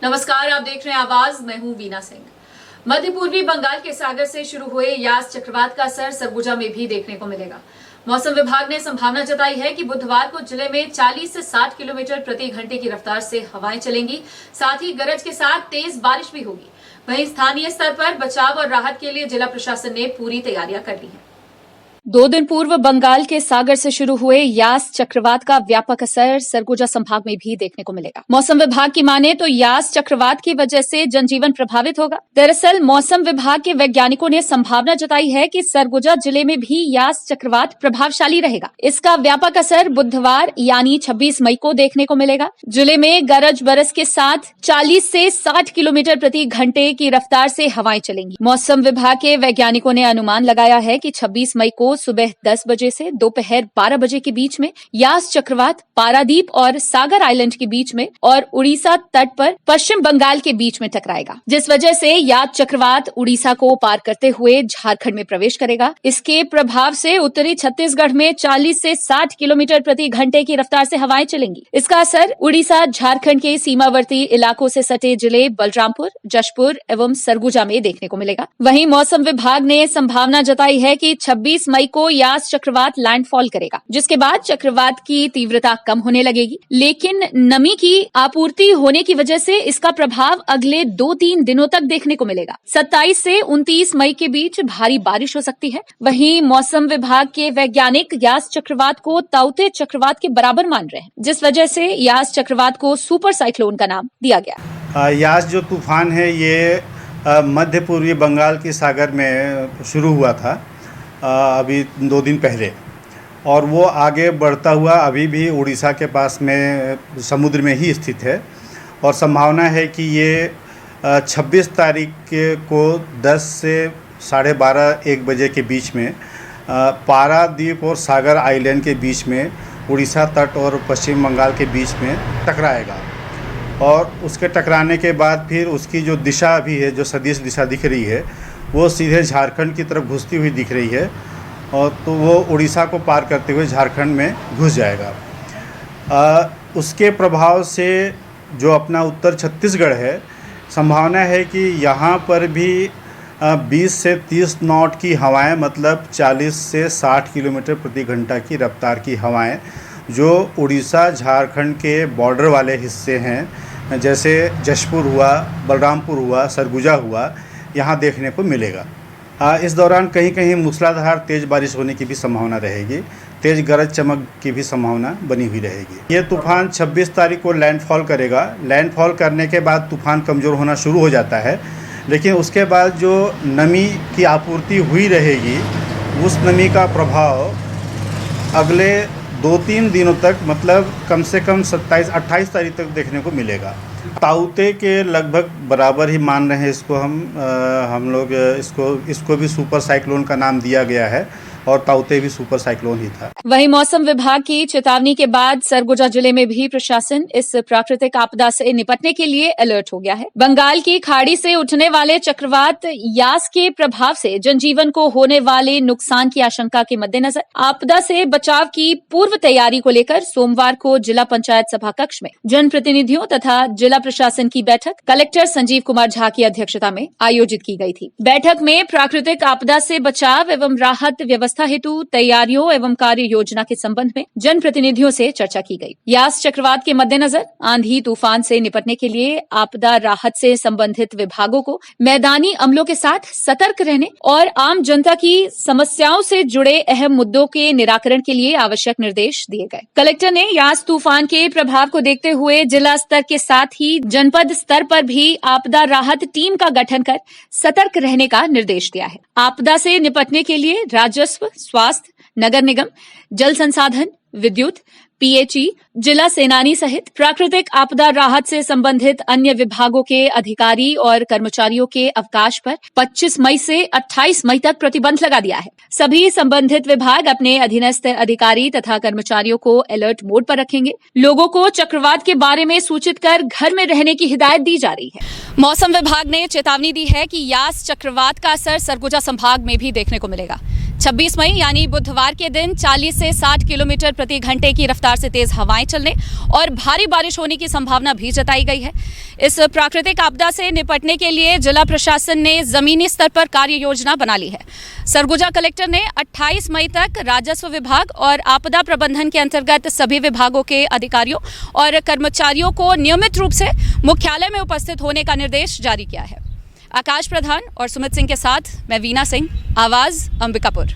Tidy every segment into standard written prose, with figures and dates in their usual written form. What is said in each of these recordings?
नमस्कार, आप देख रहे हैं आवाज। मैं हूं वीना सिंह। मध्य पूर्वी बंगाल के सागर से शुरू हुए यास चक्रवात का असर सरगुजा में भी देखने को मिलेगा। मौसम विभाग ने संभावना जताई है कि बुधवार को जिले में 40 से 60 किलोमीटर प्रति घंटे की रफ्तार से हवाएं चलेंगी। साथ ही गरज के साथ तेज बारिश भी होगी। वहीं स्थानीय स्तर पर बचाव और राहत के लिए जिला प्रशासन ने पूरी तैयारियां कर ली हैं। 2 दिन पूर्व बंगाल के सागर से शुरू हुए यास चक्रवात का व्यापक असर सरगुजा संभाग में भी देखने को मिलेगा। मौसम विभाग की माने तो यास चक्रवात की वजह से जनजीवन प्रभावित होगा। दरअसल मौसम विभाग के वैज्ञानिकों ने संभावना जताई है कि सरगुजा जिले में भी यास चक्रवात प्रभावशाली रहेगा। इसका व्यापक असर बुधवार यानी 26 मई को देखने को मिलेगा। जिले में गरज बरस के साथ 40 से 60 किलोमीटर प्रति घंटे की रफ्तार से हवाएं चलेंगी। मौसम विभाग के वैज्ञानिकों ने अनुमान लगाया है कि 26 मई को सुबह 10 बजे से दोपहर 12 बजे के बीच में यास चक्रवात पारादीप और सागर आइलैंड के बीच में और उड़ीसा तट पर पश्चिम बंगाल के बीच में टकराएगा, जिस वजह से यास चक्रवात उड़ीसा को पार करते हुए झारखंड में प्रवेश करेगा। इसके प्रभाव से उत्तरी छत्तीसगढ़ में 40 से 60 किलोमीटर प्रति घंटे की रफ्तार से हवाएं चलेंगी। इसका असर उड़ीसा झारखंड के सीमावर्ती इलाकों से सटे जिले बलरामपुर, जशपुर एवं सरगुजा में देखने को मिलेगा। वहीं मौसम विभाग ने संभावना जताई है कि 26 मई को यास चक्रवात लैंडफॉल करेगा, जिसके बाद चक्रवात की तीव्रता कम होने लगेगी, लेकिन नमी की आपूर्ति होने की वजह से इसका प्रभाव अगले 2-3 दिनों तक देखने को मिलेगा। 27 से 29 मई के बीच भारी बारिश हो सकती है। वहीं मौसम विभाग के वैज्ञानिक यास चक्रवात को ताउते चक्रवात के बराबर मान रहे हैं, जिस वजह से यास चक्रवात को सुपर साइक्लोन का नाम दिया गया। यास जो तूफान है ये मध्य पूर्वी बंगाल की सागर में शुरू हुआ था अभी 2 दिन पहले, और वो आगे बढ़ता हुआ अभी भी उड़ीसा के पास में समुद्र में ही स्थित है। और संभावना है कि ये 26 तारीख को 10 से 12:30-1 बजे के बीच में पारादीप और सागर आइलैंड के बीच में उड़ीसा तट और पश्चिम बंगाल के बीच में टकराएगा। और उसके टकराने के बाद फिर उसकी जो दिशा अभी है, जो सदिश दिशा दिख रही है, वो सीधे झारखंड की तरफ घुसती हुई दिख रही है, और तो वो उड़ीसा को पार करते हुए झारखंड में घुस जाएगा। उसके प्रभाव से जो अपना उत्तर छत्तीसगढ़ है, संभावना है कि यहाँ पर भी 20 से 30 नॉट की हवाएं, मतलब 40 से 60 किलोमीटर प्रति घंटा की रफ्तार की हवाएं, जो उड़ीसा झारखंड के बॉर्डर वाले हिस्से हैं, जैसे जशपुर हुआ, बलरामपुर हुआ, सरगुजा हुआ, यहाँ देखने को मिलेगा। इस दौरान कहीं कहीं मूसलाधार तेज़ बारिश होने की भी संभावना रहेगी। तेज़ गरज चमक की भी संभावना बनी हुई रहेगी। ये तूफान 26 तारीख को लैंडफॉल करेगा। लैंडफॉल करने के बाद तूफान कमज़ोर होना शुरू हो जाता है, लेकिन उसके बाद जो नमी की आपूर्ति हुई रहेगी, उस नमी का प्रभाव अगले 2-3 दिनों तक, मतलब कम से कम 27-28 तारीख तक देखने को मिलेगा। ताउते के लगभग बराबर ही मान रहे हैं इसको हम लोग। इसको भी सुपर साइक्लोन का नाम दिया गया है, और ताउते भी सुपर साइक्लोन ही था। वहीं मौसम विभाग की चेतावनी के बाद सरगुजा जिले में भी प्रशासन इस प्राकृतिक आपदा से निपटने के लिए अलर्ट हो गया है। बंगाल की खाड़ी से उठने वाले चक्रवात यास के प्रभाव से जनजीवन को होने वाले नुकसान की आशंका के मद्देनजर आपदा से बचाव की पूर्व तैयारी को लेकर सोमवार को जिला पंचायत सभा कक्ष में जनप्रतिनिधियों तथा जिला प्रशासन की बैठक कलेक्टर संजीव कुमार झा की अध्यक्षता में आयोजित की गई थी। बैठक में प्राकृतिक आपदा से बचाव एवं राहत व्यवस्था हेतु तैयारियों एवं कार्य योजना के संबंध में जनप्रतिनिधियों से चर्चा की गई। यास चक्रवात के मद्देनजर आंधी तूफान से निपटने के लिए आपदा राहत से संबंधित विभागों को मैदानी अमलों के साथ सतर्क रहने और आम जनता की समस्याओं से जुड़े अहम मुद्दों के निराकरण के लिए आवश्यक निर्देश दिए गए। कलेक्टर ने यास तूफान के प्रभाव को देखते हुए जिला स्तर के साथ ही जनपद स्तर पर भी आपदा राहत टीम का गठन कर सतर्क रहने का निर्देश दिया है। आपदा से निपटने के लिए राजस्व, स्वास्थ्य, नगर निगम, जल संसाधन, विद्युत, पीएचई, जिला सेनानी सहित प्राकृतिक आपदा राहत से संबंधित अन्य विभागों के अधिकारी और कर्मचारियों के अवकाश पर 25 मई से 28 मई तक प्रतिबंध लगा दिया है। सभी संबंधित विभाग अपने अधीनस्थ अधिकारी तथा कर्मचारियों को अलर्ट मोड पर रखेंगे। लोगों को चक्रवात के बारे में सूचित कर घर में रहने की हिदायत दी जा रही है। मौसम विभाग ने चेतावनी दी है कि यास चक्रवात का असर सरगुजा संभाग में भी देखने को मिलेगा। 26 मई यानी बुधवार के दिन 40 से 60 किलोमीटर प्रति घंटे की रफ्तार से तेज हवाएं चलने और भारी बारिश होने की संभावना भी जताई गई है। इस प्राकृतिक आपदा से निपटने के लिए जिला प्रशासन ने जमीनी स्तर पर कार्य योजना बना ली है। सरगुजा कलेक्टर ने 28 मई तक राजस्व विभाग और आपदा प्रबंधन के अंतर्गत सभी विभागों के अधिकारियों और कर्मचारियों को नियमित रूप से मुख्यालय में उपस्थित होने का निर्देश जारी किया है। आकाश प्रधान और सुमित सिंह के साथ मैं वीना सिंह, आवाज अंबिकापुर।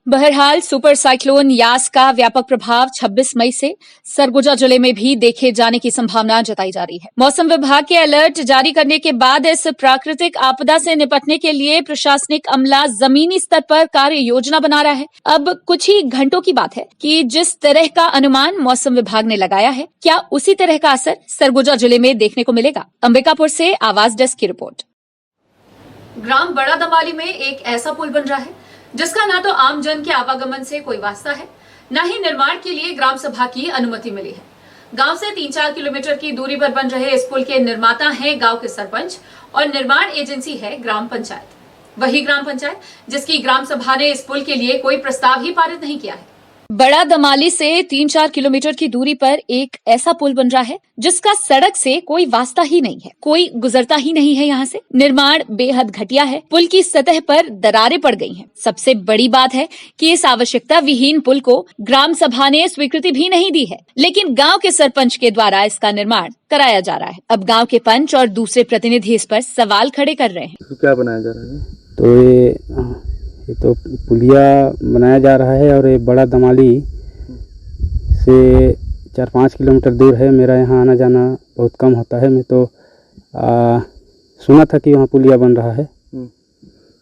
बहरहाल सुपर साइक्लोन यास का व्यापक प्रभाव 26 मई से सरगुजा जिले में भी देखे जाने की संभावना जताई जा रही है। मौसम विभाग के अलर्ट जारी करने के बाद इस प्राकृतिक आपदा से निपटने के लिए प्रशासनिक अमला जमीनी स्तर पर कार्य योजना बना रहा है। अब कुछ ही घंटों की बात है कि जिस तरह का अनुमान मौसम विभाग ने लगाया है, क्या उसी तरह का असर सरगुजा जिले में देखने को मिलेगा। अंबिकापुर से आवाज डेस्क की रिपोर्ट। ग्राम बड़ा दमाली में एक ऐसा पुल बन रहा है जिसका ना तो आम जन के आवागमन से कोई वास्ता है, न ही निर्माण के लिए ग्राम सभा की अनुमति मिली है। गांव से 3-4 किलोमीटर की दूरी पर बन रहे इस पुल के निर्माता हैं गांव के सरपंच और निर्माण एजेंसी है ग्राम पंचायत। वही ग्राम पंचायत जिसकी ग्राम सभा ने इस पुल के लिए कोई प्रस्ताव ही पारित नहीं किया है। बड़ा दमाली से 3-4 किलोमीटर की दूरी पर एक ऐसा पुल बन रहा है जिसका सड़क से कोई वास्ता ही नहीं है, कोई गुजरता ही नहीं है यहाँ से। निर्माण बेहद घटिया है, पुल की सतह पर दरारें पड़ गई हैं। सबसे बड़ी बात है कि इस आवश्यकता विहीन पुल को ग्राम सभा ने स्वीकृति भी नहीं दी है, लेकिन गांव के सरपंच के द्वारा इसका निर्माण कराया जा रहा है। अब गांव के पंच और दूसरे प्रतिनिधि इस पर सवाल खड़े कर रहे हैं। क्या बनाया जा रहा है? तो ये तो पुलिया बनाया जा रहा है और ये बड़ा दमाली से 4-5 किलोमीटर दूर है। मेरा यहाँ आना जाना बहुत कम होता है। मैं तो सुना था कि वहाँ पुलिया बन रहा है।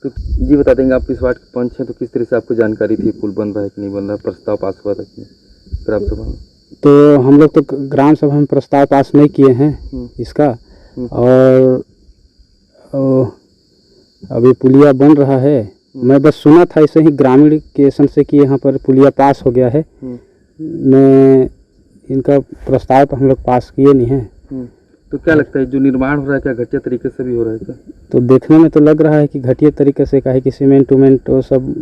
तो जी बता देंगे, आप किस वार्ड के पंच हैं, तो किस तरह से आपको जानकारी थी पुल बन रहा है कि नहीं बन रहा, प्रस्ताव पास हुआ था कि ग्राम सभा में? तो हम लोग तो ग्राम सभा में प्रस्ताव पास नहीं किए हैं इसका, और अभी पुलिया बन रहा है। मैं बस सुना था ऐसे ही ग्रामीण केसन से कि यहाँ पर पुलिया पास हो गया है। मैं इनका प्रस्ताव तो हम लोग पास किए नहीं हैं। तो क्या लगता है जो निर्माण हो रहा है क्या घटिया तरीके से भी हो रहा है क्या? तो देखने में तो लग रहा है कि घटिया तरीके से, काहे कि सीमेंट उमेंट वो सब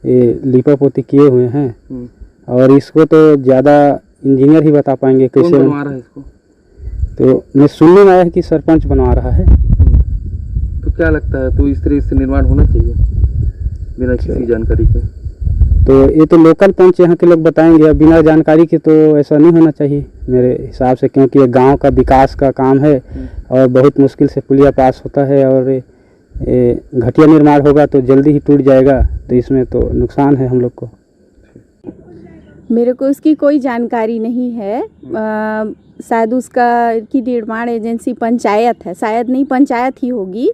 लिपा पोती किए हुए हैं, और इसको तो ज़्यादा इंजीनियर ही बता पाएंगे कैसे बनवा रहा है इसको। तो मैं सुनने में आया है कि सरपंच बनवा रहा है। तो क्या लगता है, तो इस तरह से निर्माण होना चाहिए बिना किसी जानकारी के? तो ये तो लोकल पंच यहाँ के लोग बताएंगे। अब बिना जानकारी के तो ऐसा नहीं होना चाहिए मेरे हिसाब से, क्योंकि ये गांव का विकास का काम है और बहुत मुश्किल से पुलिया पास होता है, और घटिया निर्माण होगा तो जल्दी ही टूट जाएगा, तो इसमें तो नुकसान है हम लोग को। मेरे को उसकी कोई जानकारी नहीं है। शायद उसका की निर्माण एजेंसी पंचायत है, शायद नहीं पंचायत ही होगी,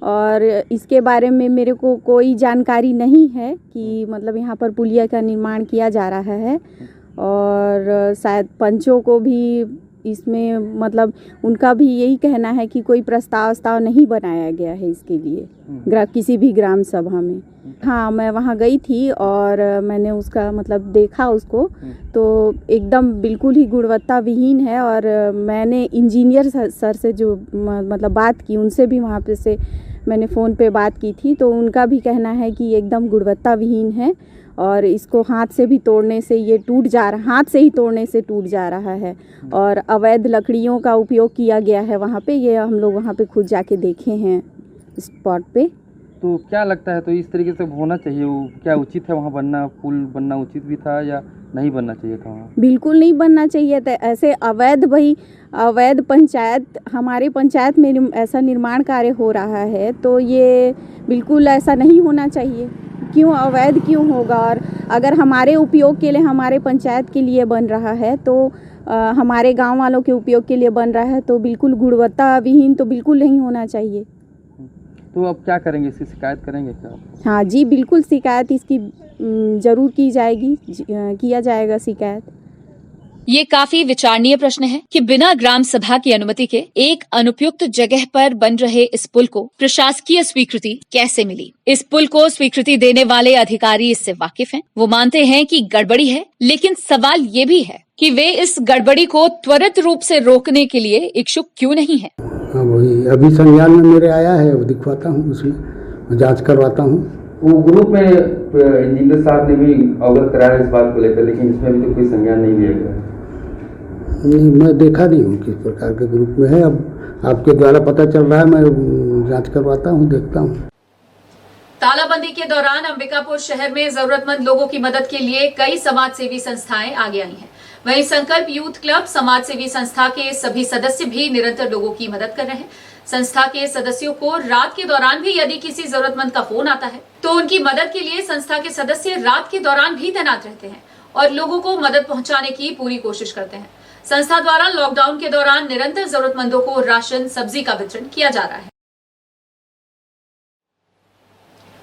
और इसके बारे में मेरे को कोई जानकारी नहीं है कि मतलब यहाँ पर पुलिया का निर्माण किया जा रहा है। और शायद पंचों को भी इसमें मतलब उनका भी यही कहना है कि कोई प्रस्ताव नहीं बनाया गया है इसके लिए किसी भी ग्राम सभा में। हाँ, मैं वहाँ गई थी और मैंने उसका मतलब देखा उसको, तो एकदम बिल्कुल ही गुणवत्ता विहीन है। और मैंने इंजीनियर सर से जो मतलब बात की, उनसे भी वहाँ पे से मैंने फ़ोन पे बात की थी, तो उनका भी कहना है कि एकदम गुणवत्ता विहीन है और इसको हाथ से भी तोड़ने से ये टूट जा रहा, हाथ से ही तोड़ने से टूट जा रहा है। और अवैध लकड़ियों का उपयोग किया गया है वहाँ पे, ये हम लोग वहाँ पे खुद जाके देखे हैं स्पॉट पे। तो क्या लगता है, तो इस तरीके से होना चाहिए, वो क्या उचित है वहाँ बनना, पुल बनना उचित भी था या नहीं बनना चाहिए था वहाँ? बिल्कुल नहीं बनना चाहिए था। ऐसे अवैध पंचायत, हमारे पंचायत में ऐसा निर्माण कार्य हो रहा है, तो ये बिल्कुल ऐसा नहीं होना चाहिए। क्यों अवैध क्यों होगा? और अगर हमारे उपयोग के लिए, हमारे पंचायत के लिए बन रहा है, तो हमारे गांव वालों के उपयोग के लिए बन रहा है, तो बिल्कुल गुणवत्ता विहीन तो बिल्कुल नहीं होना चाहिए। तो अब क्या करेंगे, इसकी शिकायत करेंगे क्या? हाँ जी, बिल्कुल शिकायत इसकी ज़रूर की जाएगी, किया जाएगा शिकायत। ये काफी विचारणीय प्रश्न है कि बिना ग्राम सभा की अनुमति के एक अनुपयुक्त जगह पर बन रहे इस पुल को प्रशासकीय स्वीकृति कैसे मिली। इस पुल को स्वीकृति देने वाले अधिकारी इससे वाकिफ हैं। वो मानते हैं कि गड़बड़ी है, लेकिन सवाल ये भी है कि वे इस गड़बड़ी को त्वरित रूप से रोकने के लिए इच्छुक क्यों नहीं है। हाँ, वही अभी संज्ञान में मेरे आया है, वो दिखवाता हूँ, उसमें जांच करवाता हूँ। वो ग्रुप में इंजीनियर साहब ने भी अवगत कराया इस बात को लेकर, लेकिन इसमें अभी तो कोई संज्ञान नहीं लिया गया। नहीं, मैं देखा नहीं हूँ किस प्रकार के ग्रुप में है। अब आपके द्वारा पता चल रहा है, मैं जांच करवाता हूँ, देखता हूँ। तालाबंदी के दौरान अंबिकापुर शहर में जरूरतमंद लोगों की मदद के लिए कई समाज सेवी संस्थाएं आगे आई हैं। वहीं संकल्प यूथ क्लब समाज सेवी संस्था के सभी सदस्य भी निरंतर लोगों की मदद कर रहे हैं। संस्था के सदस्यों को रात के दौरान भी यदि किसी जरूरतमंद का फोन आता है तो उनकी मदद के लिए संस्था के सदस्य रात के दौरान भी तैनात रहते हैं और लोगों को मदद पहुंचाने की पूरी कोशिश करते हैं। संस्था द्वारा लॉकडाउन के दौरान निरंतर जरूरतमंदों को राशन, सब्जी का वितरण किया जा रहा है।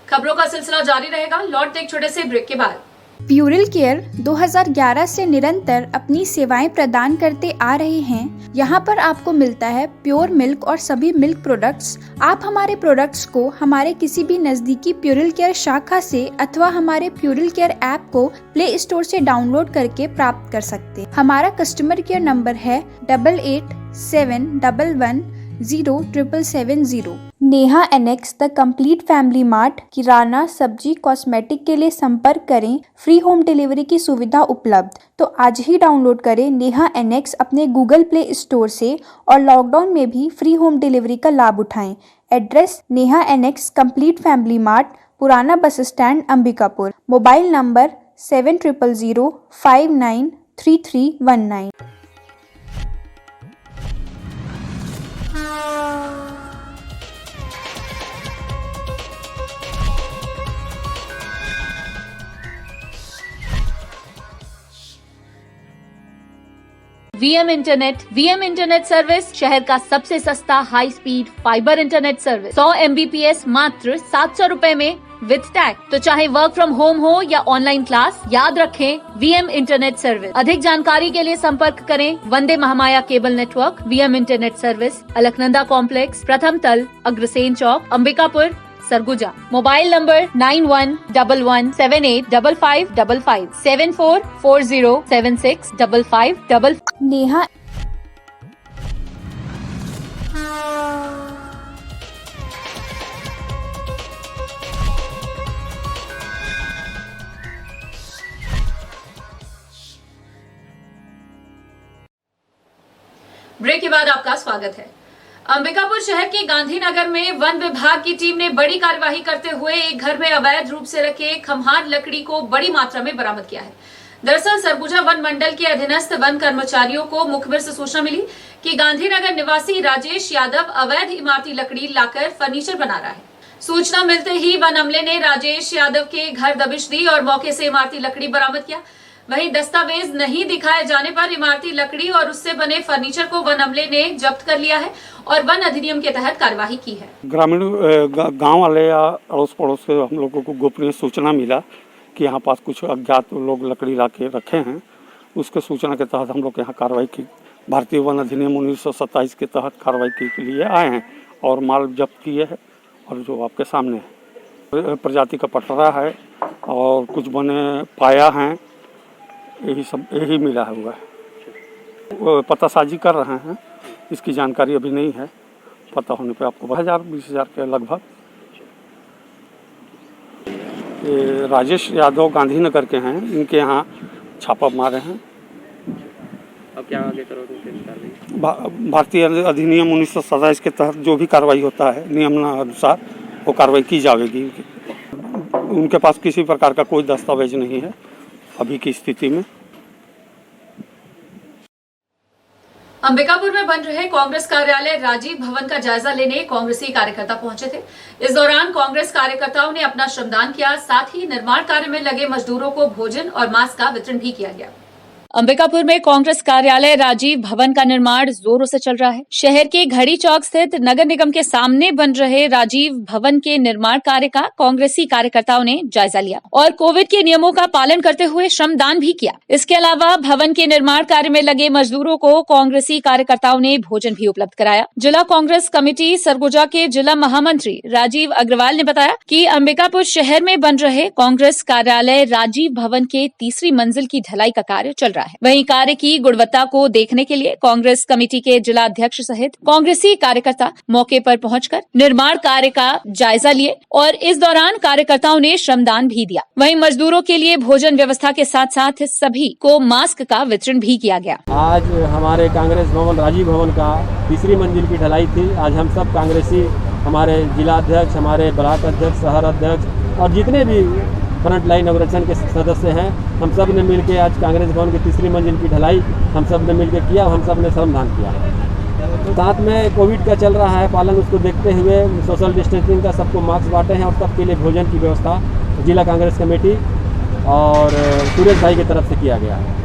खबरों का सिलसिला जारी रहेगा, लौटते एक छोटे से ब्रेक के बाद। प्यूरिल केयर 2011 से निरंतर अपनी सेवाएं प्रदान करते आ रहे हैं। यहाँ पर आपको मिलता है प्योर मिल्क और सभी मिल्क प्रोडक्ट्स। आप हमारे प्रोडक्ट्स को हमारे किसी भी नजदीकी प्यूरिल केयर शाखा से अथवा हमारे प्यूरिल केयर ऐप को प्ले स्टोर से डाउनलोड करके प्राप्त कर सकते हैं। हमारा कस्टमर केयर नंबर है 8871110770। Neha annex the complete family mart, किराना, सब्जी, कॉस्मेटिक के लिए संपर्क करें। फ्री होम डिलीवरी की सुविधा उपलब्ध। तो आज ही डाउनलोड करें नेहा एनेक्स अपने गूगल प्ले स्टोर से और लॉकडाउन में भी फ्री होम डिलीवरी का लाभ उठाएं। Address Neha annex complete family mart, पुराना bus stand, Ambikapur. Mobile number 7000593319। VM internet service शहर का सबसे सस्ता high speed fibre internet service. 100 MBPS मात्र 700 रुपए में विद टैग। तो चाहे वर्क फ्रॉम होम हो या ऑनलाइन क्लास, याद रखें वीएम इंटरनेट सर्विस। अधिक जानकारी के लिए संपर्क करें Vande Mahamaya cable network. VM internet service, Alaknanda complex, प्रथम तल, Agrasen Chowk, Ambikapur, Surguja. Mobile number 9111785555 7440765555। Neha break के बाद आपका स्वागत है। अंबिकापुर शहर के गांधीनगर में वन विभाग की टीम ने बड़ी कार्यवाही करते हुए एक घर में अवैध रूप से रखे खम्हार लकड़ी को बड़ी मात्रा में बरामद किया है। दरअसल सरगुजा वन मंडल के अधीनस्थ वन कर्मचारियों को मुखबिर से सूचना मिली कि गांधीनगर निवासी राजेश यादव अवैध इमारती लकड़ी लाकर फर्नीचर बना रहा है। सूचना मिलते ही वन अमले ने राजेश यादव के घर दबिश दी और मौके से इमारती लकड़ी बरामद किया। वहीं दस्तावेज नहीं दिखाए जाने पर इमारती लकड़ी और उससे बने फर्नीचर को वन अमले ने जब्त कर लिया है और वन अधिनियम के तहत कार्यवाही की है। ग्रामीण गांव वाले या अड़ोस पड़ोस से हम लोगों को गोपनीय सूचना मिला कि यहाँ पास कुछ अज्ञात लोग लकड़ी ला के रखे हैं। उसके सूचना के तहत हम लोग यहाँ कार्रवाई की। भारतीय वन अधिनियम 1927 के तहत कार्रवाई के लिए आए हैं और माल जब्त किए हैं। और जो आपके सामने है प्रजाति का पटरा है और कुछ बने पाया हैं, यही मिला हुआ है। पतासाजी कर रहे हैं, इसकी जानकारी अभी नहीं है। पता होने पे आपको 20,000 के लगभग। ये राजेश यादव गांधीनगर के हैं, इनके यहाँ छापा मारे हैं। अब क्या आगे करोगे? भारतीय अधिनियम 1927 के तहत जो भी कार्रवाई होता है नियमानुसार वो कार्रवाई की जाएगी। उनके पास किसी प्रकार का कोई दस्तावेज नहीं है अभी की स्थिति में। अंबिकापुर में बन रहे कांग्रेस कार्यालय राजीव भवन का जायजा लेने कांग्रेसी कार्यकर्ता पहुंचे थे। इस दौरान कांग्रेस कार्यकर्ताओं ने अपना श्रमदान किया, साथ ही निर्माण कार्य में लगे मजदूरों को भोजन और मास्क का वितरण भी किया गया। अंबिकापुर में कांग्रेस कार्यालय राजीव भवन का निर्माण जोरों से चल रहा है। शहर के घड़ी चौक स्थित नगर निगम के सामने बन रहे राजीव भवन के निर्माण कार्य का कांग्रेसी कार्यकर्ताओं ने जायजा लिया और कोविड के नियमों का पालन करते हुए श्रमदान भी किया। इसके अलावा भवन के निर्माण कार्य में लगे मजदूरों को कांग्रेसी कार्यकर्ताओं ने भोजन भी उपलब्ध कराया। जिला कांग्रेस कमेटी सरगुजा के जिला महामंत्री राजीव अग्रवाल ने बताया कि अंबिकापुर शहर में बन रहे कांग्रेस कार्यालय राजीव भवन के तीसरी मंजिल की ढलाई का कार्य चल रहा है। रहा है। वहीं कार्य की गुणवत्ता को देखने के लिए कांग्रेस कमेटी के जिला अध्यक्ष सहित कांग्रेसी कार्यकर्ता मौके पर पहुंचकर निर्माण कार्य का जायजा लिए और इस दौरान कार्यकर्ताओं ने श्रमदान भी दिया। वहीं मजदूरों के लिए भोजन व्यवस्था के साथ साथ सभी को मास्क का वितरण भी किया गया। आज हमारे कांग्रेस भवन राजीव भवन का तीसरी मंजिल की ढलाई थी। आज हम सब कांग्रेसी, हमारे जिला अध्यक्ष, हमारे ब्लॉक अध्यक्ष, शहर अध्यक्ष और जितने भी फ्रंट लाइन ऑर्गेनाइजेशन के सदस्य हैं, हम सब ने मिलकर आज कांग्रेस भवन की तीसरी मंजिल की ढलाई हम सब ने मिलकर किया और हम सब ने श्रमदान किया। साथ में कोविड का चल रहा है पालन, उसको देखते हुए सोशल डिस्टेंसिंग का सबको मास्क बांटे हैं और सबके लिए भोजन की व्यवस्था जिला कांग्रेस कमेटी और सुरेश भाई की तरफ से किया गया है।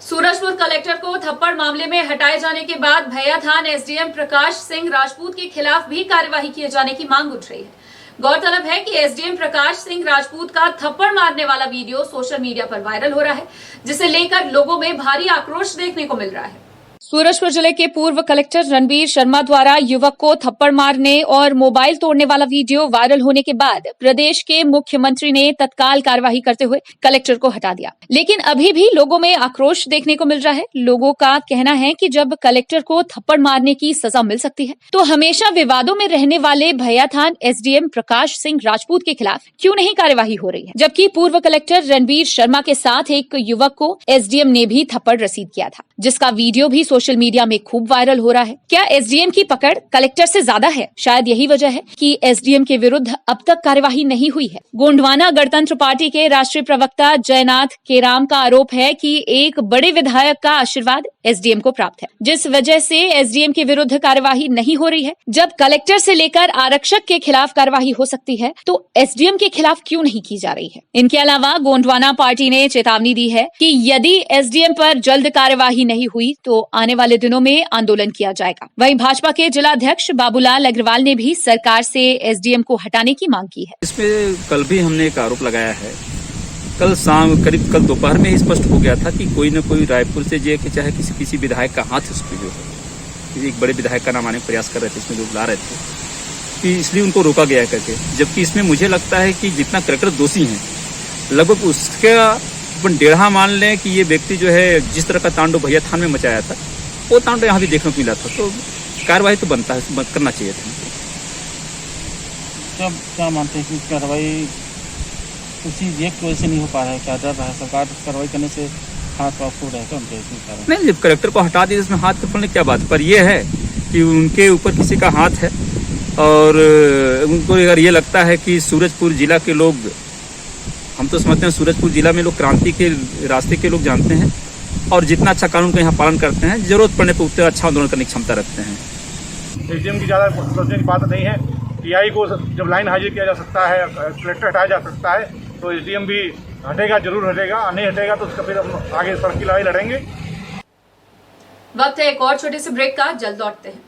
सूरजपुर कलेक्टर को थप्पड़ मामले में हटाए जाने के बाद भैयाथान एसडीएम प्रकाश सिंह राजपूत के खिलाफ भी कार्यवाही किए जाने की मांग उठ रही है। गौरतलब है कि एसडीएम प्रकाश सिंह राजपूत का थप्पड़ मारने वाला वीडियो सोशल मीडिया पर वायरल हो रहा है, जिसे लेकर लोगों में भारी आक्रोश देखने को मिल रहा है। सूरजपुर जिले के पूर्व कलेक्टर रणबीर शर्मा द्वारा युवक को थप्पड़ मारने और मोबाइल तोड़ने वाला वीडियो वायरल होने के बाद प्रदेश के मुख्यमंत्री ने तत्काल कार्यवाही करते हुए कलेक्टर को हटा दिया। लेकिन अभी भी लोगों में आक्रोश देखने को मिल रहा है। लोगों का कहना है कि जब कलेक्टर को थप्पड़ मारने की सजा मिल सकती है तो हमेशा विवादों में रहने वाले भैयाथान एसडीएम प्रकाश सिंह राजपूत के खिलाफ क्यों नहीं कार्यवाही हो रही है, जबकि पूर्व कलेक्टर रणबीर शर्मा के साथ एक युवक को एसडीएम ने भी थप्पड़ रसीद किया था, जिसका वीडियो भी सोशल मीडिया में खूब वायरल हो रहा है। क्या एसडीएम की पकड़ कलेक्टर से ज्यादा है? शायद यही वजह है कि एसडीएम के विरुद्ध अब तक कार्यवाही नहीं हुई है। गोंडवाना गणतंत्र पार्टी के राष्ट्रीय प्रवक्ता जयनाथ केराम का आरोप है कि एक बड़े विधायक का आशीर्वाद एसडीएम को प्राप्त है, जिस वजह से एसडीएम के विरुद्ध कार्यवाही नहीं हो रही है। जब कलेक्टर से लेकर आरक्षक के खिलाफ कार्यवाही हो सकती है तो एसडीएम के खिलाफ क्यों नहीं की जा रही है? इनके अलावा गोंडवाना पार्टी ने चेतावनी दी है कि यदि एसडीएम पर जल्द कार्यवाही नहीं हुई तो आने वाले दिनों में आंदोलन किया जाएगा। वहीं भाजपा के जिला अध्यक्ष बाबूलाल अग्रवाल ने भी सरकार से एसडीएम को हटाने की मांग की है। इसमें कल भी हमने एक आरोप लगाया है। कल शाम करीब कल दोपहर में स्पष्ट हो गया था कि कोई न कोई रायपुर से जे के चाहे किसी विधायक का हाथ उसमें जो है, एक बड़े विधायक का नाम आने का प्रयास कर रहे थे, इसमें लोग ला रहे थे कि इसलिए उनको रोका गया है करके। जबकि इसमें मुझे लगता है कि जितना कलेक्टर दोषी हैं लगभग उसका अपन डेढ़ा मान लें कि ये व्यक्ति जो है जिस तरह का तांडव भैयाथान में मचाया था वो तांडव यहाँ भी देखने को मिला था, तो कार्रवाई तो बनता है, करना चाहिए था। क्या मानते हैं कि कार्रवाई उसी एक वजह से नहीं हो पा रहा है? क्या डर रहा है सरकार कार्रवाई करने से हाथ पाँव फूल रहे हैं उनके? नहीं, जब कलेक्टर को हटा दिया इसमें हाथ फूलने क्या बात, पर यह है कि उनके ऊपर किसी का हाथ है और उनको अगर ये लगता है कि सूरजपुर जिला के लोग, हम तो समझते हैं सूरजपुर जिला में लोग क्रांति के रास्ते के लोग जानते हैं और जितना अच्छा कानून का यहाँ पालन करते हैं, जरूरत पड़ने पर उतना अच्छा आंदोलन करने की क्षमता रखते हैं। एसडीएम की ज़्यादा सोचने की बात नहीं है। टीआई को जब लाइन हाजिर किया जा सकता है, कलेक्टर हटाया जा सकता है, तो एसडीएम भी हटेगा, जरूर हटेगा। नहीं हटेगा तो उसका फिर हम आगे सड़क की लड़ाई लड़ेंगे। वक्त है एक और छोटे से ब्रेक का, जल्द लौटते हैं।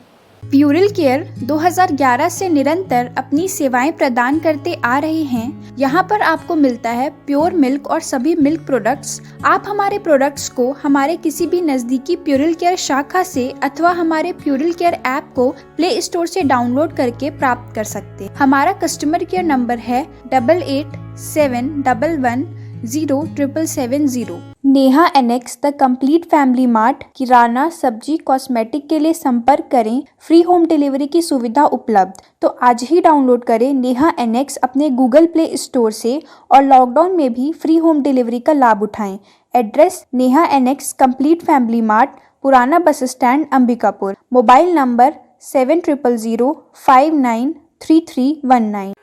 प्यूरल केयर 2011 से निरंतर अपनी सेवाएं प्रदान करते आ रहे हैं। यहाँ पर आपको मिलता है प्योर मिल्क और सभी मिल्क प्रोडक्ट्स। आप हमारे प्रोडक्ट्स को हमारे किसी भी नजदीकी प्यूरल केयर शाखा से अथवा हमारे प्यूरल केयर ऐप को प्ले स्टोर से डाउनलोड करके प्राप्त कर सकते हैं। हमारा कस्टमर केयर नंबर है 8871110770। Neha annex the complete family mart, किराना, सब्जी, कॉस्मेटिक के लिए संपर्क करें। फ्री होम डिलीवरी की सुविधा उपलब्ध। तो आज ही डाउनलोड करें नेहा एनेक्स अपने गूगल प्ले स्टोर से और लॉकडाउन में भी फ्री होम डिलीवरी का लाभ उठाएं। Address Neha annex complete family mart, पुराना bus stand, Ambikapur. Mobile number 7000593319।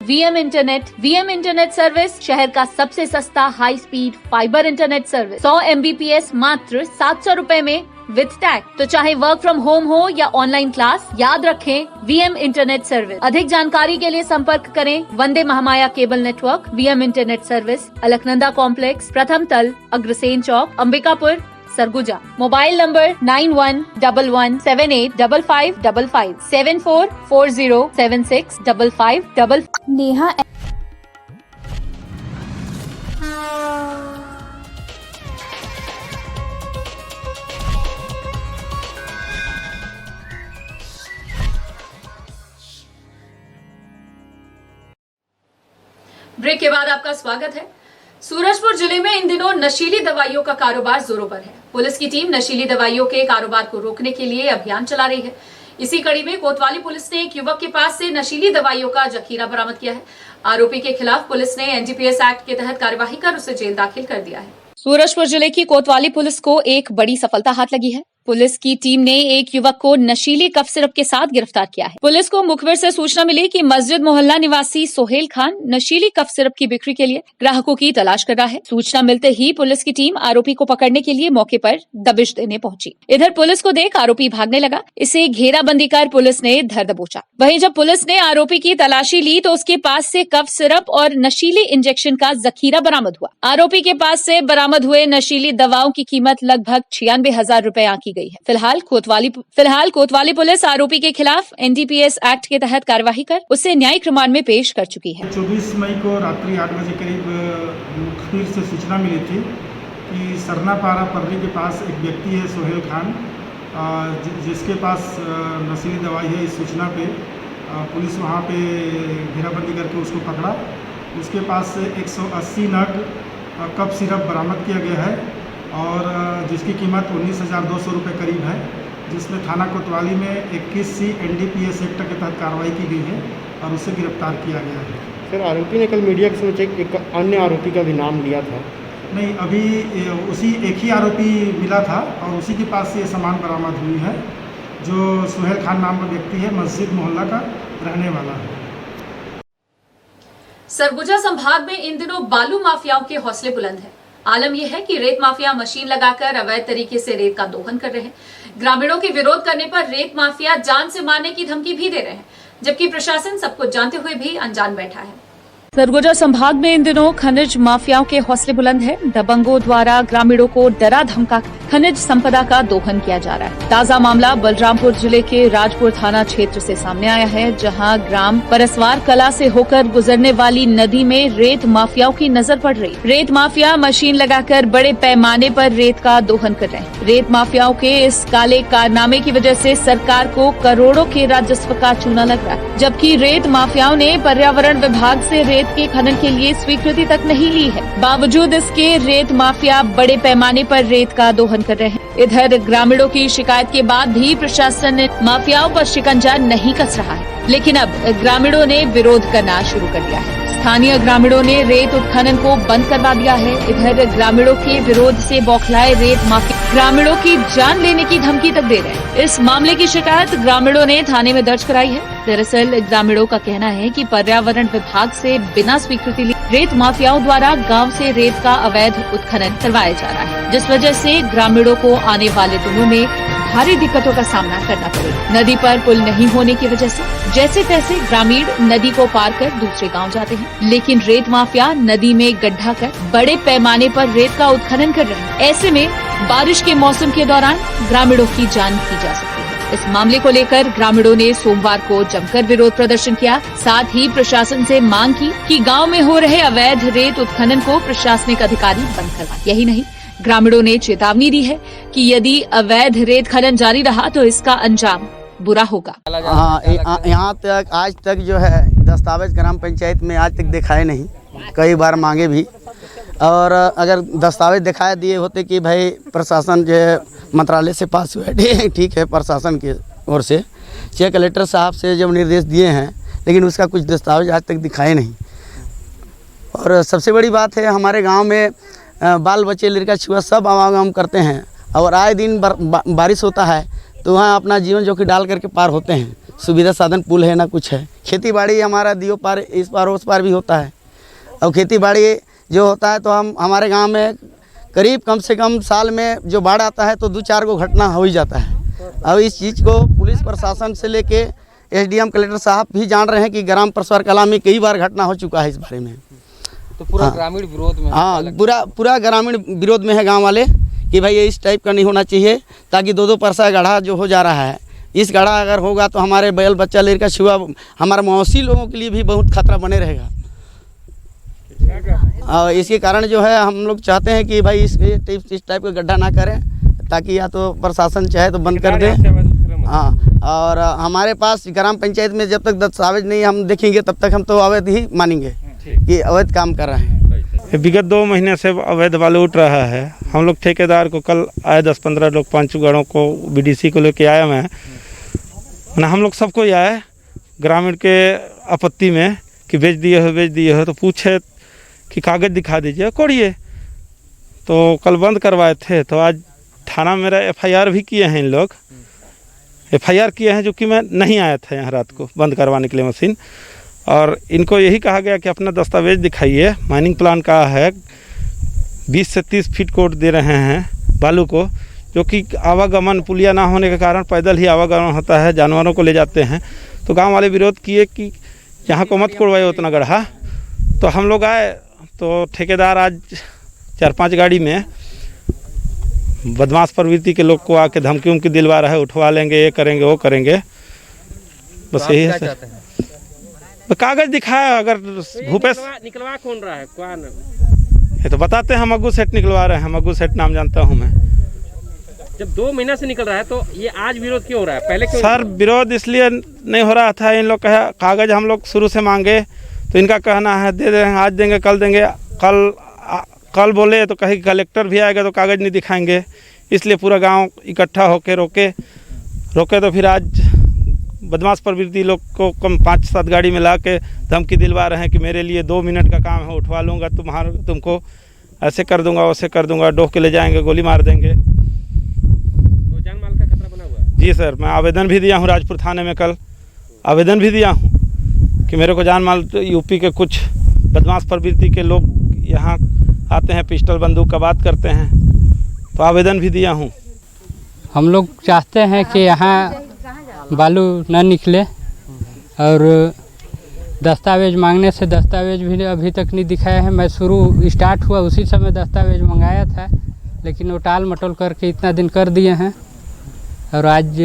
VM internet service शहर का सबसे सस्ता high speed fibre internet service. 100 MBPS मात्र 700 रुपए में विद टैग। तो चाहे वर्क फ्रॉम होम हो या ऑनलाइन क्लास, याद रखें वीएम इंटरनेट सर्विस। अधिक जानकारी के लिए संपर्क करें Vande Mahamaya cable network. VM internet service, Alaknanda complex, प्रथम तल, Agrasen Chowk, Ambikapur, Surguja. Mobile number 9111785555 7440765555। Neha break के बाद आपका स्वागत है। सूरजपुर जिले में इन दिनों नशीली दवाइयों का कारोबार जोरों पर है। पुलिस की टीम नशीली दवाइयों के कारोबार को रोकने के लिए अभियान चला रही है। इसी कड़ी में कोतवाली पुलिस ने एक युवक के पास से नशीली दवाइयों का जखीरा बरामद किया है। आरोपी के खिलाफ पुलिस ने एनडीपीएस एक्ट के तहत कार्यवाही कर उसे जेल दाखिल कर दिया है। सूरजपुर जिले की कोतवाली पुलिस को एक बड़ी सफलता हाथ लगी है। पुलिस की टीम ने एक युवक को नशीली कफ सिरप के साथ गिरफ्तार किया है। पुलिस को मुखबिर से सूचना मिली कि मस्जिद मोहल्ला निवासी सोहेल खान नशीली कफ सिरप की बिक्री के लिए ग्राहकों की तलाश कर रहा है। सूचना मिलते ही पुलिस की टीम आरोपी को पकड़ने के लिए मौके पर दबिश देने पहुंची। इधर पुलिस को देख आरोपी भागने लगा। इसे घेराबंदी कर पुलिस ने धर दबोचा। वहीं जब पुलिस ने आरोपी की तलाशी ली तो उसके पास से कफ सिरप और नशीली इंजेक्शन का जखीरा बरामद हुआ। आरोपी के पास से बरामद हुए नशीली दवाओं की कीमत लगभग 96,000 रूपए आंकी गई है। फिलहाल कोतवाली पुलिस आरोपी के खिलाफ एनडीपीएस एक्ट के तहत कार्यवाही कर उसे न्यायिक रिमांड में पेश कर चुकी है। 24 मई को रात्रि 8 बजे करीब मुखबिर से सूचना मिली थी कि सरनापारा पर्री के पास एक व्यक्ति है सोहेल खान, जिसके पास नशीली दवाई है। इस सूचना पे पुलिस वहाँ पे घेराबंदी करके उसको पकड़ा। उसके पास से 180 नग कफ सिरप बरामद किया गया है और जिसकी कीमत 19,200 रुपये करीब है, जिसमें थाना कोतवाली में 21C एनडीपीएस एक्ट के तहत कार्रवाई की गई है और उसे गिरफ्तार किया गया है। सर, आरोपी ने कल मीडिया के समक्ष एक अन्य आरोपी का भी नाम लिया था। नहीं, अभी उसी एक ही आरोपी मिला था और उसी के पास से ये सामान बरामद हुई है, जो सोहेल खान नाम का व्यक्ति है, मस्जिद मोहल्ला का रहने वाला है। सरगुजा संभाग में इन दिनों बालू माफियाओं के हौसले बुलंद हैं। आलम यह है कि रेत माफिया मशीन लगाकर अवैध तरीके से रेत का दोहन कर रहे हैं। ग्रामीणों के विरोध करने पर रेत माफिया जान से मारने की धमकी भी दे रहे हैं, जबकि प्रशासन सब कुछ जानते हुए भी अनजान बैठा है। सरगुजा संभाग में इन दिनों खनिज माफियाओं के हौसले बुलंद है। दबंगों द्वारा ग्रामीणों को डरा धमका खनिज संपदा का दोहन किया जा रहा है। ताजा मामला बलरामपुर जिले के राजपुर थाना क्षेत्र से सामने आया है, जहां ग्राम परसवार कला से होकर गुजरने वाली नदी में रेत माफियाओं की नजर पड़ रही। रेत माफिया मशीन लगाकर बड़े पैमाने पर रेत का दोहन कर रहे हैं। रेत माफियाओं के इस काले कारनामे की वजह से सरकार को करोड़ों के राजस्व का चूना लग रहा है, जबकि रेत माफियाओं ने पर्यावरण विभाग से रेत के खनन के लिए स्वीकृति तक नहीं ली है। बावजूद इसके रेत माफिया बड़े पैमाने पर रेत का दोहन कर रहे हैं। इधर ग्रामीणों की शिकायत के बाद भी प्रशासन माफियाओं पर शिकंजा नहीं कस रहा है, लेकिन अब ग्रामीणों ने विरोध करना शुरू कर दिया है। स्थानीय ग्रामीणों ने रेत उत्खनन को बंद करवा दिया है। इधर ग्रामीणों के विरोध से बौखलाए रेत माफिया ग्रामीणों की जान लेने की धमकी तक दे रहे हैं। इस मामले की शिकायत ग्रामीणों ने थाने में दर्ज कराई है। दरअसल ग्रामीणों का कहना है कि पर्यावरण विभाग से बिना स्वीकृति लिए रेत माफियाओं द्वारा गांव से रेत का अवैध उत्खनन करवाया जा रहा है, जिस वजह से ग्रामीणों को आने वाले दिनों में भारी दिक्कतों का सामना करना पड़ेगा। नदी पर पुल नहीं होने की वजह से जैसे तैसे ग्रामीण नदी को पार कर दूसरे गांव जाते हैं, लेकिन रेत माफिया नदी में गड्ढा कर बड़े पैमाने पर रेत का उत्खनन कर रहे हैं। ऐसे में बारिश के मौसम के दौरान ग्रामीणों की जान की जा सकती है। इस मामले को लेकर ग्रामीणों ने सोमवार को जमकर विरोध प्रदर्शन किया। साथ ही प्रशासन से मांग की कि गांव में हो रहे अवैध रेत उत्खनन को प्रशासनिक अधिकारी बंद करवाएं। यही नहीं, ग्रामीणों ने चेतावनी दी है कि यदि अवैध रेत खनन जारी रहा तो इसका अंजाम बुरा होगा। हाँ, यहाँ तक आज तक जो है दस्तावेज ग्राम पंचायत में आज तक दिखाए नहीं, कई बार मांगे भी, और अगर दस्तावेज दिखाए दिए होते कि भाई प्रशासन जो है मंत्रालय से पास हुआ है, ठीक है, प्रशासन की ओर से चेक कलेक्टर साहब से जब निर्देश दिए हैं, लेकिन उसका कुछ दस्तावेज आज तक दिखाए नहीं। और सबसे बड़ी बात है, हमारे गांव में बाल बच्चे लड़का छुआ सब आवागम करते हैं और आए दिन बारिश होता है तो वहाँ अपना जीवन जोखिम डाल करके पार होते हैं। सुविधा साधन पुल है ना कुछ है। खेती बाड़ी हमारा दियो पार इस पार उस पार भी होता है, और खेती बाड़ी जो होता है तो हमारे गांव में करीब कम से कम साल में जो बाढ़ आता है तो 2-4 को घटना हो ही जाता है। अब इस चीज़ को पुलिस प्रशासन से लेके एसडीएम कलेक्टर साहब भी जान रहे हैं कि ग्राम परसवार कला में कई बार घटना हो चुका है इस बारे में। तो पूरा ग्रामीण विरोध में, हाँ, पूरा ग्रामीण विरोध में है गांव वाले कि भाई ये इस टाइप का नहीं होना चाहिए, ताकि 2-2 परसा गढ़ा जो हो जा रहा है, इस गढ़ा अगर होगा तो हमारे बैल बच्चा लड़का छुआ हमारे मौसी लोगों के लिए भी बहुत खतरा बने रहेगा। और इसके कारण जो है हम लोग चाहते हैं कि भाई इस टाइप का गड्ढा ना करें, ताकि या तो प्रशासन चाहे तो बंद कर दे। हाँ, और हमारे पास ग्राम पंचायत में जब तक दस्तावेज नहीं हम देखेंगे तब तक हम तो अवैध ही मानेंगे। कि अवैध काम कर रहे हैं। विगत 2 महीने से अवैध बालू उठ रहा है। हम लोग ठेकेदार को कल आए 10-15 लोग 5 गाड़ों को बीडीसी को लेके आया मैं ना, हम लोग सबको आए ग्रामीण के आपत्ति में कि बेच दिए हो तो पूछे कि कागज़ दिखा दीजिए, कोड़िए। तो कल बंद करवाए थे, तो आज थाना मेरा एफआईआर भी किए हैं इन लोग, एफआईआर किए हैं, जो कि मैं नहीं आया था यहाँ रात को बंद करवाने के लिए मशीन। और इनको यही कहा गया कि अपना दस्तावेज दिखाइए। माइनिंग प्लान का है, 20 से 30 फीट कोड दे रहे हैं बालू को, जो कि आवागमन पुलिया ना होने के कारण पैदल ही आवागमन होता है, जानवरों को ले जाते हैं। तो गांव वाले विरोध किए कि यहाँ को मत कोड़वाइए उतना गड्ढा। तो हम लोग आए, तो ठेकेदार आज 4-5 गाड़ी में बदमाश प्रवृत्ति के लोग को आके धमकी उमकी दिलवा रहा है, उठवा लेंगे, ये करेंगे वो करेंगे। बस यही है सर। तो कागज दिखाया, अगर भूपेश निकलवा कौन रहा है, कौन? ये तो बताते हैं मग्गू सेठ निकलवा रहे हैं। मग्गू सेठ नाम जानता हूँ मैं। जब 2 महीना से निकल रहा है तो ये आज विरोध क्यों हो रहा है? पहले क्यों? सर विरोध इसलिए नहीं हो रहा था, इन लोग कहे कागज हम लोग शुरू से मांगे, तो इनका कहना है दे देंगे, आज देंगे, कल देंगे। कल बोले तो कहे कलेक्टर भी आएगा तो कागज़ नहीं दिखाएंगे, इसलिए पूरा गांव इकट्ठा होके रोके। तो फिर आज बदमाश प्रवृत्ति लोग को कम 5-7 गाड़ी में ला के धमकी दिलवा रहे हैं कि मेरे लिए 2 मिनट का काम है, उठवा लूँगा, तुमको ऐसे कर दूंगा, वैसे कर दूंगा, डोह के ले जाएंगे, गोली मार देंगे। तो जान माल का खतरा बना हुआ है? जी सर, मैं आवेदन भी दिया हूँ राजपुर थाने में, कल आवेदन भी दिया हूँ कि मेरे को जान माल। यूपी के कुछ बदमाश प्रवृत्ति के लोग यहाँ आते हैं, पिस्टल बंदूक का बात करते हैं, तो आवेदन भी दिया हूँ। हम लोग चाहते हैं कि यहाँ बालू न निकले, और दस्तावेज मांगने से दस्तावेज भी अभी तक नहीं दिखाया है। मैं स्टार्ट हुआ उसी समय दस्तावेज मंगाया था, लेकिन वो टाल मटोल करके इतना दिन कर दिए हैं, और आज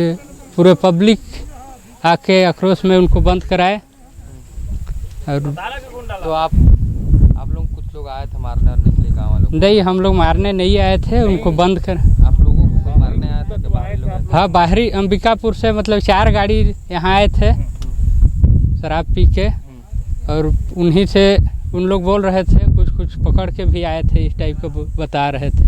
पूरे पब्लिक आके आक्रोश में उनको बंद कराए। और तो आप लोग कुछ लोग आए थे मारने और निकले गाँव वालों? नहीं, हम लोग मारने नहीं आए थे, उनको बंद कर। आप लोगों को कोई मारने आया था? बाहरी लोग? हाँ, बाहरी अंबिकापुर से मतलब 4 गाड़ी यहाँ आए थे शराब पी के, और उन्हीं से उन लोग बोल रहे थे, कुछ पकड़ के भी आए थे, इस टाइप का बता रहे थे। तो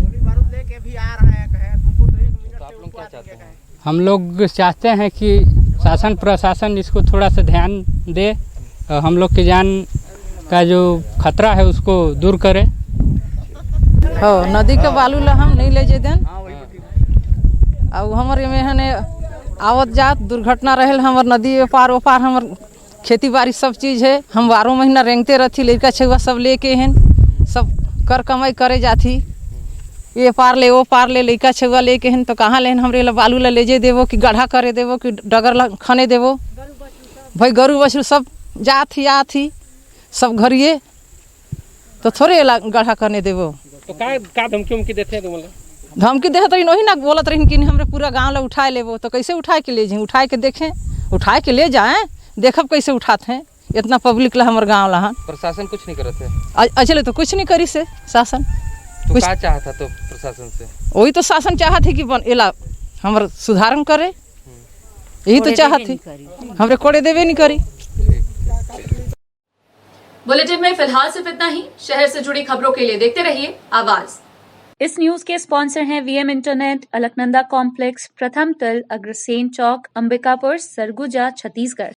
आप लोग क्या चाहते हैं? हम लोग चाहते हैं कि शासन प्रशासन इसको थोड़ा सा ध्यान दे, और हम लोग की जान का जो खतरा है उसको दूर करे। हो नदी के बालू ला हम नहीं ले जे देन, और हमारे में हने आवत जात दुर्घटना रहल। हमार नदी पार ओपार हमार खेती बाड़ी सब चीज़ है, हम 12 महीना रेंगते रहती, लड़का छुआ सब लेके हैं, सब कर कमाई करे जाती, ये पार ले वो पार ले, लड़का छुआ लेके हैं, तो कहाँ लेन हमरे ला बालू ला ले जे देवो कि गड्ढा करे देवो कि डगर ला खने देवो? भाई गरु बछरू सब जात ही सब घरिए, तो थोड़े ला गड्ढा करने देवो। तो का धमकी देते हैं? तुम धमकी देते रही वही ना बोलत रही कि हमरे पूरा गांव ला उठाए लेवो। तो कैसे उठाए के ले जाए? उठाए के देखें, उठाए के ले जाएं, देखब कैसे उठाते हैं। इतना पब्लिक ला हमारे गाँव ला प्रशासन कुछ नहीं करते? अचले तो कुछ नहीं करी से शासन। तो क्या चाहता तो प्रशासन से? वही तो शासन चाहत है कि एला हमारे सुधारण करे, यही तो चाहत है, हमरे कोड़े देवे नहीं करी। बुलेटिन में फिलहाल सिर्फ इतना ही। शहर से जुड़ी खबरों के लिए देखते रहिए आवाज। इस न्यूज के स्पॉन्सर हैं वीएम इंटरनेट, अलकनंदा कॉम्प्लेक्स, प्रथम तल, अग्रसेन चौक, अंबिकापुर, सरगुजा, छत्तीसगढ़।